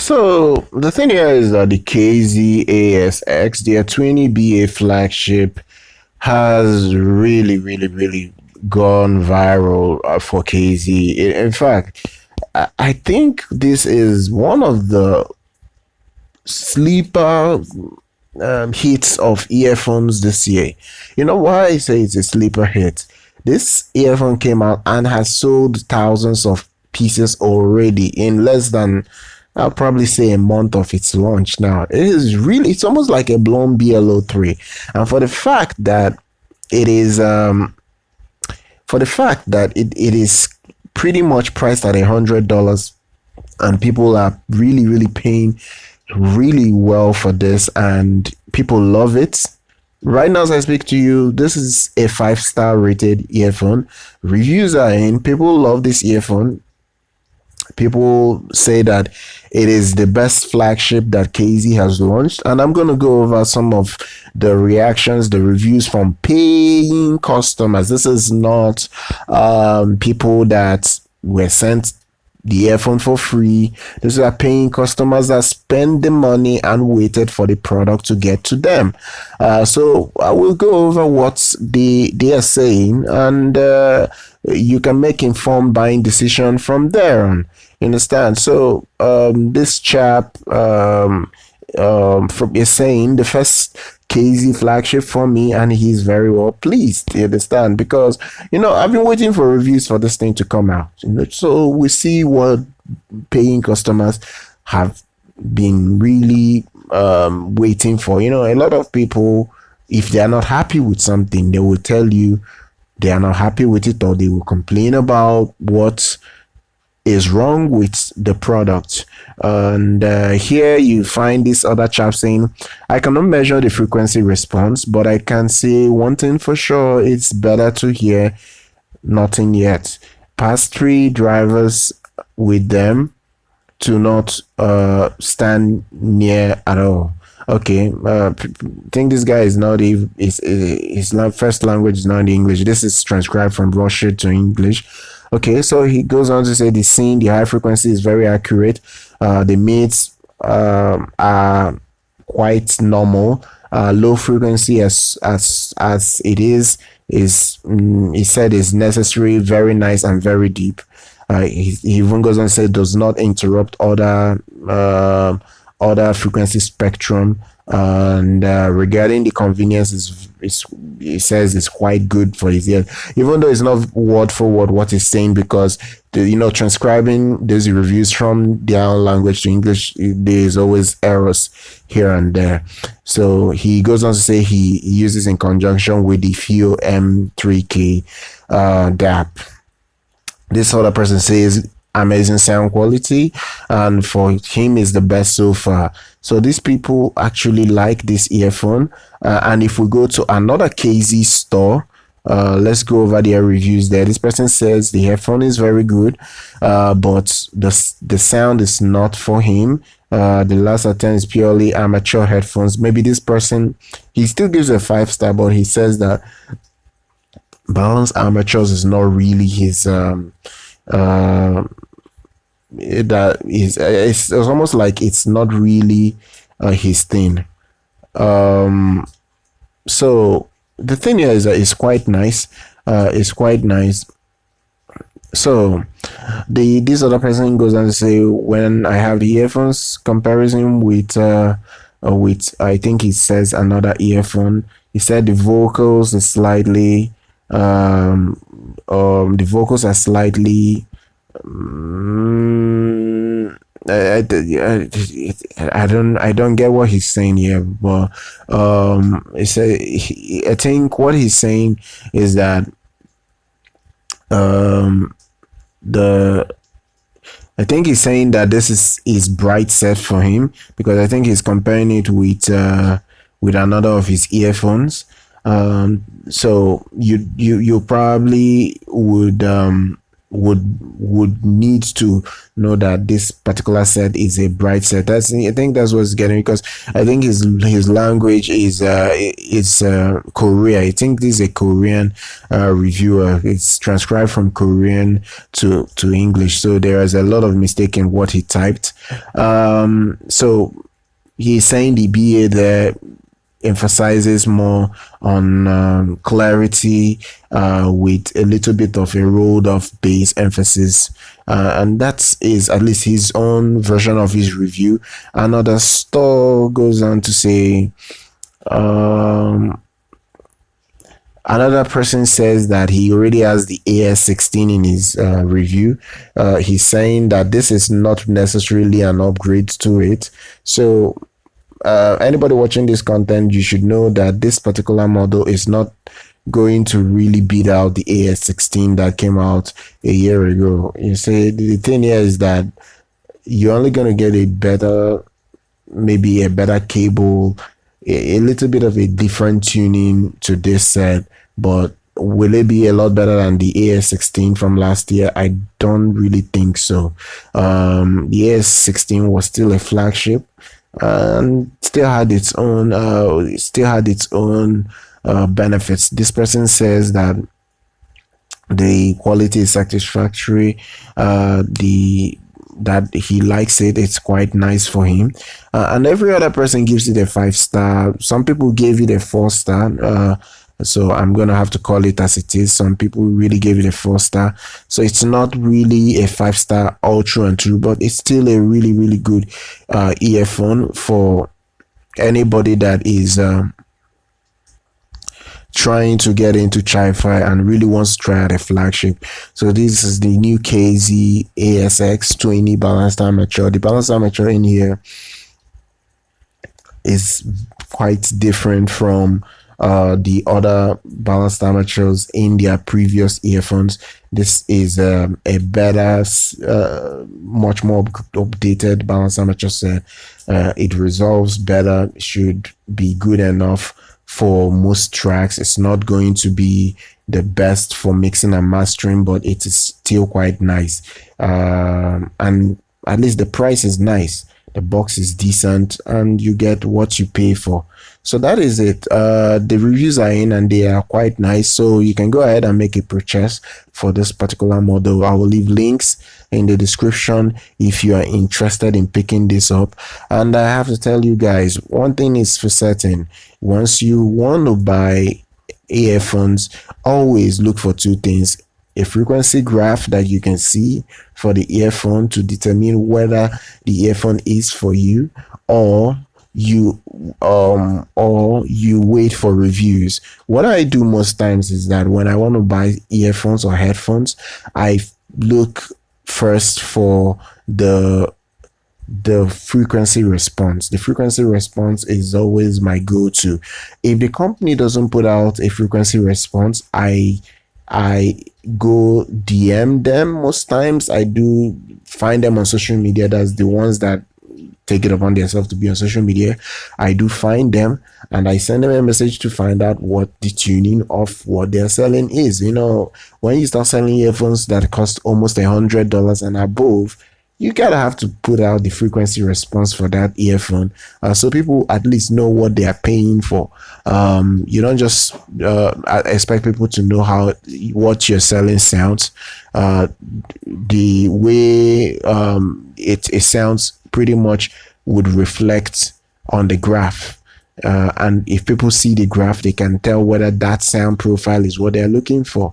So the thing here is that the KZ-ASX, their 20BA flagship, has really gone viral for KZ. In fact, I think this is one of the sleeper hits of earphones this year. You know why I say it's a sleeper hit? This earphone came out and has sold thousands of pieces already in less than, I'll probably say, a month of its launch. Now it's almost like a blown BLO3. And for the fact that it is it is pretty much priced at $100, and people are really paying really well for this, and people love it. Right now, as I speak to you, this is a 5-star rated earphone. Reviews are in. People love this earphone. People say that it is the best flagship that KZ has launched, and I'm going to go over some of the reactions, the reviews from paying customers. This is not people that were sent the earphone for free. These are paying customers that spend the money and waited for the product to get to them. So I will go over what they are saying, and you can make informed buying decision from there on. You understand? So this chap is saying the first KZ flagship for me, and he's very well pleased. You understand? Because I've been waiting for reviews for this thing to come out. So we see what paying customers have been really waiting for. A lot of people, if they are not happy with something, they will tell you they are not happy with it, or they will complain about what is wrong with the product. And here you find this other chap saying, I cannot measure the frequency response, but I can say one thing for sure: it's better to hear nothing yet. Past 3 drivers with them to not stand near at all. Okay, I think this guy is not his first language is not English. This is transcribed from Russian to English. Okay, so he goes on to say the high frequency is very accurate. The mids are quite normal. Low frequency, as it is he said, is necessary, very nice, and very deep. He even goes on to say does not interrupt other frequency spectrum. And regarding the convenience, he says it's quite good for his ears, even though it's not word for word what he's saying, because transcribing those reviews from their own language to English, there's always errors here and there. So he goes on to say he uses in conjunction with the Fiio M3K DAP. This other person says amazing sound quality, and for him is the best so far. So these people actually like this earphone. And if we go to another KZ store, let's go over their reviews there. This person says the headphone is very good, but the sound is not for him. The last attempt is purely amateur headphones. Maybe this person, he still gives a 5-star, but he says that balanced amateurs is not really his it's almost like it's not really his thing. So the thing here is that it's quite nice. So this other person goes on to say, when I have the earphones comparison with I think he says another earphone, he said the vocals are slightly I don't get what he's saying here, but I think what he's saying is that I think he's saying that this is bright set for him, because I think he's comparing it with another of his earphones. So you probably would would need to know that this particular set is a bright set. I think that's what's getting, because I think his language is Korea. I think this is a Korean reviewer. It's transcribed from Korean to English, so there is a lot of mistake in what he typed. So he's saying the BA there emphasizes more on clarity with a little bit of a rolled off bass emphasis, and that is at least his own version of his review. Another store goes on to say, another person says that he already has the AS16 in his review. He's saying that this is not necessarily an upgrade to it. So anybody watching this content, you should know that this particular model is not going to really beat out the AS16 that came out a year ago. You see, the thing here is that you're only going to get a better, maybe a better cable, a little bit of a different tuning to this set, but will it be a lot better than the AS16 from last year? I don't really think so. The AS16 was still a flagship and still had its own benefits. This person says that the quality is satisfactory, that he likes it, it's quite nice for him, and every other person gives it a 5-star. Some people gave it a 4-star, so I'm gonna have to call it as it is. Some people really gave it a 4-star, so it's not really a 5-star all true and true, but it's still a really good earphone for anybody that is trying to get into HiFi and really wants to try out a flagship. So this is the new KZ ASX 20 balanced armature. The balanced armature in here is quite different from the other balanced armatures in their previous earphones. This is a better, much more updated balanced armature set. It resolves better, should be good enough for most tracks. It's not going to be the best for mixing and mastering, but it is still quite nice, and at least the price is nice. The box is decent and you get what you pay for. So that is it. The reviews are in and they are quite nice, so you can go ahead and make a purchase for this particular model. I will leave links in the description if you are interested in picking this up. And I have to tell you guys, one thing is for certain: once you want to buy earphones, always look for two things: a frequency graph that you can see for the earphone to determine whether the earphone is for you, or you wait for reviews. What I do most times is that when I want to buy earphones or headphones, I look first for the frequency response. The frequency response is always my go-to. If the company doesn't put out a frequency response, I go DM them. Most times I do find them on social media. That's the ones that take it upon themselves to be on social media. I do find them and I send them a message to find out what the tuning of what they're selling is. You know, when you start selling earphones that cost almost $100 and above, you gotta have to put out the frequency response for that earphone, so people at least know what they are paying for. You don't just expect people to know how what you're selling sounds. The way it sounds pretty much would reflect on the graph, and if people see the graph, they can tell whether that sound profile is what they're looking for.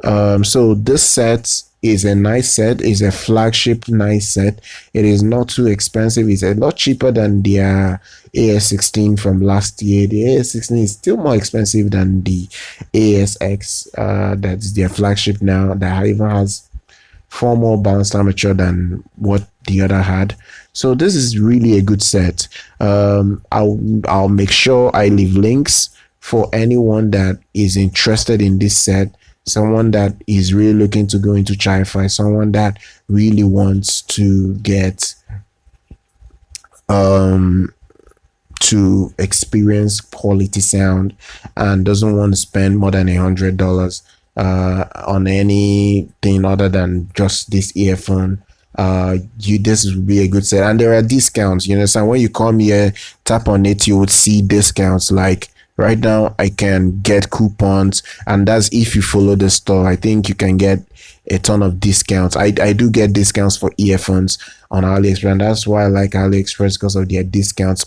So this set is a nice set, is a flagship nice set. It is not too expensive. It's a lot cheaper than their AS16 from last year. The AS16 is still more expensive than the ASX, that's their flagship now, that even has far more balanced armature than what the other had. So this is really a good set. I'll make sure I leave links for anyone that is interested in this set, someone that is really looking to go into HiFi, someone that really wants to get to experience quality sound and doesn't want to spend more than $100. on anything other than just this earphone, this would be a good set. And there are discounts, you understand. When you come here, tap on it, you would see discounts. Like right now I can get coupons, and that's if you follow the store. I think you can get a ton of discounts. I do get discounts for earphones on AliExpress, and that's why I like AliExpress, because of their discounts.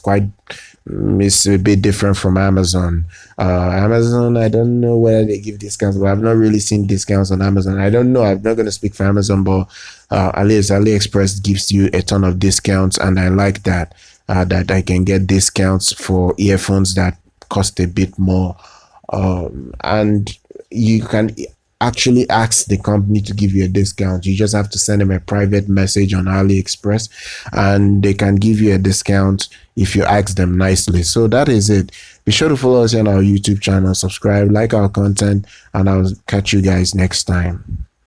It's a bit different from Amazon. Amazon, I don't know whether they give discounts, but I've not really seen discounts on Amazon. I don't know. I'm not going to speak for Amazon, but AliExpress gives you a ton of discounts, and I like that. That I can get discounts for earphones that cost a bit more, and you can actually ask the company to give you a discount. You just have to send them a private message on AliExpress, and they can give you a discount if you ask them nicely. So that is it. Be sure to follow us on our YouTube channel, subscribe, like our content, and I'll catch you guys next time.